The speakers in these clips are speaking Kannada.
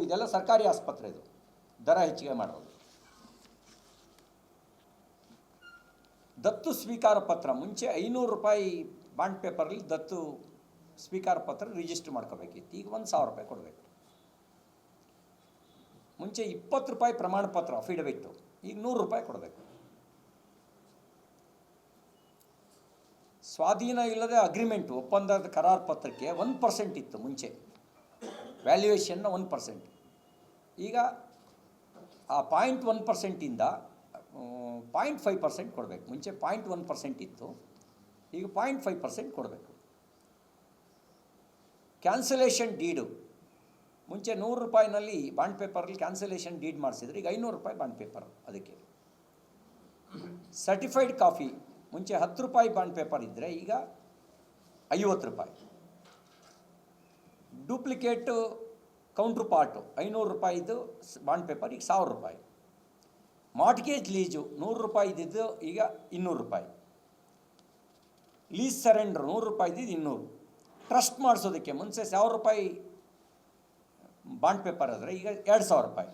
ಇದೆಲ್ಲ ಸರ್ಕಾರಿ ಆಸ್ಪತ್ರೆ, ಇದು ದರ ಹೆಚ್ಚಿಗೆ ಮಾಡೋದು. ದತ್ತು ಸ್ವೀಕಾರ ಪತ್ರ, ಮುಂಚೆ 500 ರೂಪಾಯಿ ಬಾಂಡ್ ಪೇಪರಲ್ಲಿ ದತ್ತು ಸ್ವೀಕಾರ ಪತ್ರ ರಿಜಿಸ್ಟರ್ ಮಾಡ್ಕೋಬೇಕಿತ್ತು, ಈಗ 1000 ರೂಪಾಯಿ ಕೊಡಬೇಕು. ಮುಂಚೆ 20 ರೂಪಾಯಿ ಪ್ರಮಾಣ ಪತ್ರ ಅಫಿಡವಿಟ್ಟು, ಈಗ 100 ರೂಪಾಯಿ ಕೊಡಬೇಕು. ಸ್ವಾಧೀನ ಇಲ್ಲದೆ ಅಗ್ರಿಮೆಂಟು, ಒಪ್ಪಂದದ ಕರಾರು ಪತ್ರಕ್ಕೆ 1% ಇತ್ತು ಮುಂಚೆ, ವ್ಯಾಲ್ಯೂಯೇಷನ್ನ 1%. ಈಗ ಆ 0.1%ಇಂದ 0.5% ಕೊಡಬೇಕು. ಮುಂಚೆ 0.1% ಇತ್ತು, ಈಗ 0.5% ಕೊಡಬೇಕು. ಕ್ಯಾನ್ಸಲೇಷನ್ ಡೀಡು, ಮುಂಚೆ 100 ರೂಪಾಯಿನಲ್ಲಿ ಬಾಂಡ್ ಪೇಪರಲ್ಲಿ ಕ್ಯಾನ್ಸಲೇಷನ್ ಡೀಡ್ ಮಾಡಿಸಿದ್ರೆ ಈಗ 500 ರೂಪಾಯಿ ಬಾಂಡ್ ಪೇಪರ್ ಅದಕ್ಕೆ. ಸರ್ಟಿಫೈಡ್ ಕಾಫಿ, ಮುಂಚೆ 10 ರೂಪಾಯಿ ಬಾಂಡ್ ಪೇಪರ್ ಇದ್ದರೆ ಈಗ 50 ರೂಪಾಯಿ. ಡೂಪ್ಲಿಕೇಟು ಕೌಂಟ್ರ್ ಪಾರ್ಟು 500 ರೂಪಾಯಿದು ಬಾಂಡ್ ಪೇಪರ್ ಈಗ 1000 ರೂಪಾಯಿ. ಮಾರ್ಟ್ಗೇಜ್ ಲೀಜು 100 ರೂಪಾಯಿ ಇದ್ದಿದ್ದು ಈಗ 200 ರೂಪಾಯಿ. ಲೀಸ್ ಸರೆಂಡ್ರ್ 100 ರೂಪಾಯಿ ಇದ್ದಿದ್ದು 200. ಟ್ರಸ್ಟ್ ಮಾಡಿಸೋದಕ್ಕೆ ಮುಂಚೆ 1000 ರೂಪಾಯಿ ಬಾಂಡ್ ಪೇಪರ್ ಆದರೆ ಈಗ 2000 ರೂಪಾಯಿ.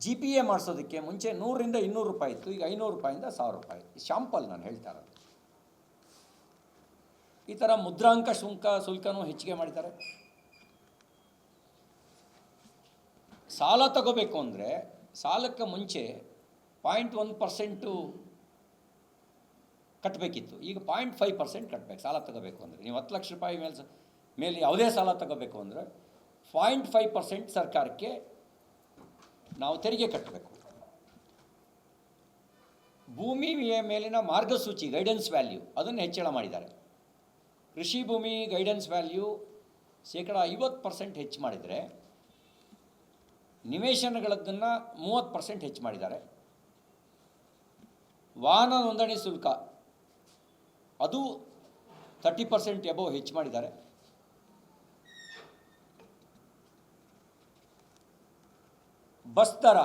GPA ಮಾಡಿಸೋದಕ್ಕೆ ಮುಂಚೆ 100ರಿಂದ 200 ರೂಪಾಯಿ ಇತ್ತು, ಈಗ 500 ರೂಪಾಯಿಂದ 1000 ರೂಪಾಯಿ. ಶಾಂಪಲ್ ನಾನು ಹೇಳ್ತಾ ಇರೋದು. ಈ ಥರ ಮುದ್ರಾಂಕ ಶುಲ್ಕನೂ ಹೆಚ್ಚಿಗೆ ಮಾಡಿದ್ದಾರೆ. ಸಾಲ ತಗೋಬೇಕು ಅಂದರೆ ಸಾಲಕ್ಕೆ ಮುಂಚೆ 0.1% ಕಟ್ಟಬೇಕಿತ್ತು, ಈಗ 0.5% ಕಟ್ಟಬೇಕು ಸಾಲ ತಗೋಬೇಕು ಅಂದರೆ. ನೀವು 10 ಲಕ್ಷ ರೂಪಾಯಿ ಮೇಲೆ ಯಾವುದೇ ಸಾಲ ತಗೋಬೇಕು ಅಂದರೆ 0.5% ಸರ್ಕಾರಕ್ಕೆ ನಾವು ತೆರಿಗೆ ಕಟ್ಟಬೇಕು. ಭೂಮಿ ಮೇಲಿನ ಮಾರ್ಗಸೂಚಿ ಗೈಡೆನ್ಸ್ ವ್ಯಾಲ್ಯೂ ಅದನ್ನು ಹೆಚ್ಚಳ ಮಾಡಿದ್ದಾರೆ. ಕೃಷಿ ಭೂಮಿ ಗೈಡೆನ್ಸ್ ವ್ಯಾಲ್ಯೂ 50% ಹೆಚ್ಚು ಮಾಡಿದರೆ, ನಿವೇಶನಗಳದ್ದನ್ನು 30% ಹೆಚ್ಚು ಮಾಡಿದ್ದಾರೆ. ವಾಹನ ನೋಂದಣಿ ಶುಲ್ಕ ಅದು 30% ಎಬೋ ಹೆಚ್ಚು ಮಾಡಿದ್ದಾರೆ. ಬಸ್ ದರ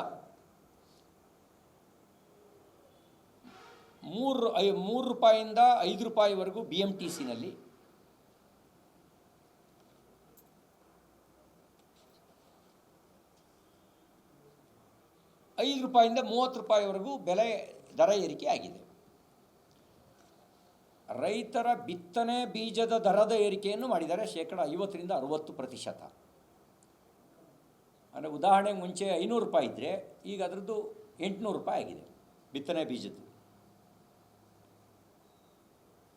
3 ರೂಪಾಯಿಂದ 5 ರೂಪಾಯಿವರೆಗೂ BMTCನಲ್ಲಿ, 5 ರೂಪಾಯಿಂದ 30 ರೂಪಾಯಿವರೆಗೂ ದರ ಏರಿಕೆ ಆಗಿದೆ. ರೈತರ ಬಿತ್ತನೆ ಬೀಜದ ದರದ ಏರಿಕೆಯನ್ನು ಮಾಡಿದ್ದಾರೆ, 50ರಿಂದ 60%. ಅಂದರೆ ಉದಾಹರಣೆಗೆ ಮುಂಚೆ 500 ರೂಪಾಯಿ ಇದ್ದರೆ ಈಗ ಅದರದ್ದು 800 ರೂಪಾಯಿ ಆಗಿದೆ ಬಿತ್ತನೆ ಬೀಜದ್ದು.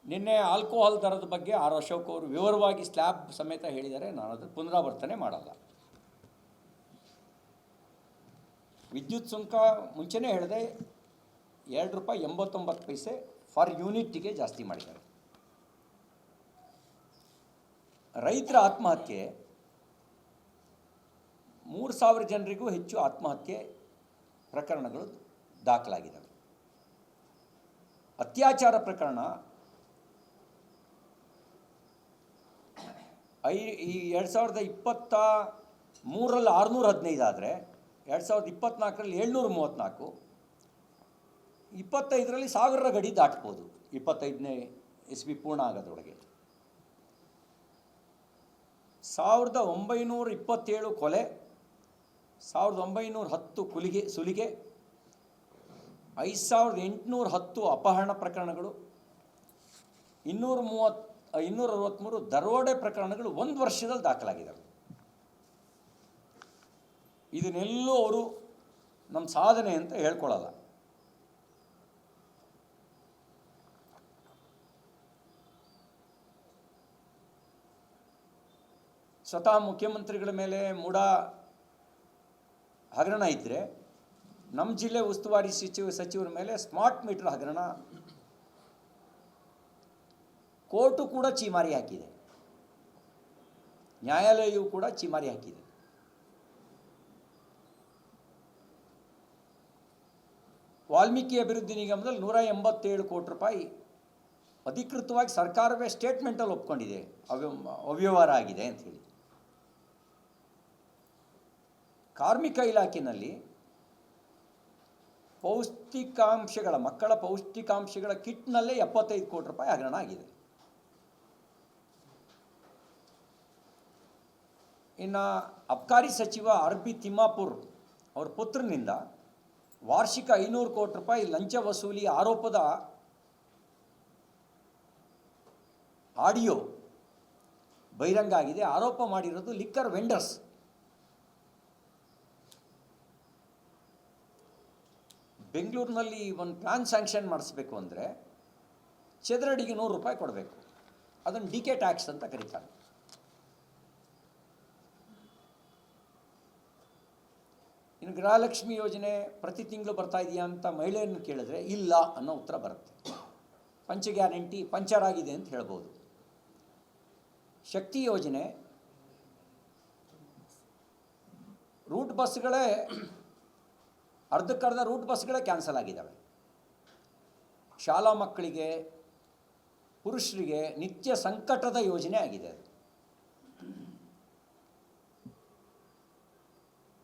ನಿನ್ನೆ ಆಲ್ಕೋಹಾಲ್ ದರದ ಬಗ್ಗೆ ಆರ್ ಅಶೋಕ್ ಅವರು ವಿವರವಾಗಿ ಸ್ಲ್ಯಾಬ್ ಸಮೇತ ಹೇಳಿದ್ದಾರೆ, ನಾನು ಅದನ್ನು ಪುನರಾವರ್ತನೆ ಮಾಡಲ್ಲ. ವಿದ್ಯುತ್ ಸುಂಕ ಮುಂಚೆನೇ ಹೇಳಿದೆ, 2 ರೂಪಾಯಿ 89 ಪೈಸೆ ಫಾರ್ ಯೂನಿಟ್ಗೆ ಜಾಸ್ತಿ ಮಾಡಿದ್ದಾರೆ. ರೈತರ ಆತ್ಮಹತ್ಯೆ 3000 ಜನರಿಗೂ ಹೆಚ್ಚು ಆತ್ಮಹತ್ಯೆ ಪ್ರಕರಣಗಳು ದಾಖಲಾಗಿದ್ದಾವೆ. ಅತ್ಯಾಚಾರ ಪ್ರಕರಣ ಈ 2023ರಲ್ಲಿ 615 ಆದರೆ 2024ರಲ್ಲಿ 734, 25ರಲ್ಲಿ 1000 ಗಡಿ ದಾಟ್ಬೋದು. 25ನೇ ಇಸ್ವಿ ಪೂರ್ಣ ಆಗೋದ್ರೊಳಗೆ 1927 ಕೊಲೆ, 1910 ಸುಲಿಗೆ, 5810 ಅಪಹರಣ ಪ್ರಕರಣಗಳು, 263 ದರೋಡೆ ಪ್ರಕರಣಗಳು 1 ವರ್ಷದಲ್ಲಿ ದಾಖಲಾಗಿದ್ದಾವೆ. ಇದನ್ನೆಲ್ಲೂ ಅವರು ನಮ್ಮ ಸಾಧನೆ ಅಂತ ಹೇಳ್ಕೊಳ್ಳಲ್ಲ. ಸ್ವತಃ ಮುಖ್ಯಮಂತ್ರಿಗಳ ಮೇಲೆ ಮೂಢ ಹಗರಣ ಇದ್ದರೆ ನಮ್ಮ ಜಿಲ್ಲೆ ಉಸ್ತುವಾರಿ ಸಚಿವರ ಮೇಲೆ ಸ್ಮಾರ್ಟ್ ಮೀಟರ್ ಹಗರಣ ಕೋರ್ಟು ಕೂಡ ಚೀಮಾರಿ ಹಾಕಿದೆ, ನ್ಯಾಯಾಲಯವು ಕೂಡ ಚೀಮಾರಿ ಹಾಕಿದೆ. ವಾಲ್ಮೀಕಿ ಅಭಿವೃದ್ಧಿ ನಿಗಮದಲ್ಲಿ 187 ಕೋಟಿ ರೂಪಾಯಿ ಅಧಿಕೃತವಾಗಿ ಸರ್ಕಾರವೇ ಸ್ಟೇಟ್ಮೆಂಟಲ್ಲಿ ಒಪ್ಕೊಂಡಿದೆ ಅವ್ಯವಹಾರ ಆಗಿದೆ ಅಂತ ಹೇಳಿ. ಕಾರ್ಮಿಕ ಇಲಾಖೆಯಲ್ಲಿ ಮಕ್ಕಳ ಪೌಷ್ಟಿಕಾಂಶಗಳ ಕಿಟ್ನಲ್ಲೇ 75 ಕೋಟಿ ರೂಪಾಯಿ ಹಗರಣ ಆಗಿದೆ. ಇನ್ನು ಅಬ್ಕಾರಿ ಸಚಿವ ಆರ್ ಬಿ ತಿಮ್ಮಾಪುರ್ ಅವ್ರ ಪುತ್ರನಿಂದ ವಾರ್ಷಿಕ 500 ಕೋಟಿ ರೂಪಾಯಿ ಲಂಚ ವಸೂಲಿ ಆರೋಪದ ಆಡಿಯೋ ಬಹಿರಂಗ ಆಗಿದೆ. ಆರೋಪ ಮಾಡಿರೋದು ಲಿಕ್ಕರ್ ವೆಂಡರ್ಸ್. ಬೆಂಗಳೂರಿನಲ್ಲಿ ಒಂದು ಪ್ಲಾನ್ ಸ್ಯಾಂಕ್ಷನ್ ಮಾಡಿಸ್ಬೇಕು ಅಂದರೆ ಚದರಡಿಗೆ 100 ರೂಪಾಯಿ ಕೊಡಬೇಕು. ಅದನ್ನು ಡಿಕೆ ಟ್ಯಾಕ್ಸ್ ಅಂತ ಕರೀತಾರೆ. ಇನ್ನು ಗೃಹಲಕ್ಷ್ಮಿ ಯೋಜನೆ ಪ್ರತಿ ತಿಂಗಳು ಬರ್ತಾ ಇದೆಯಾ ಅಂತ ಮಹಿಳೆಯನ್ನು ಕೇಳಿದ್ರೆ ಇಲ್ಲ ಅನ್ನೋ ಉತ್ತರ ಬರುತ್ತೆ. ಪಂಚ ಗ್ಯಾರಂಟಿ ಪಂಚರ್ ಆಗಿದೆ ಅಂತ ಹೇಳ್ಬೋದು. ಶಕ್ತಿ ಯೋಜನೆ ರೂಟ್ ಬಸ್ಗಳೇ ಅರ್ಧಕ್ಕರ್ಧ ರೂಟ್ ಬಸ್ಗಳೇ ಕ್ಯಾನ್ಸಲ್ ಆಗಿದ್ದಾವೆ. ಶಾಲಾ ಮಕ್ಕಳಿಗೆ, ಪುರುಷರಿಗೆ ನಿತ್ಯ ಸಂಕಟದ ಯೋಜನೆ ಆಗಿದೆ ಅದು.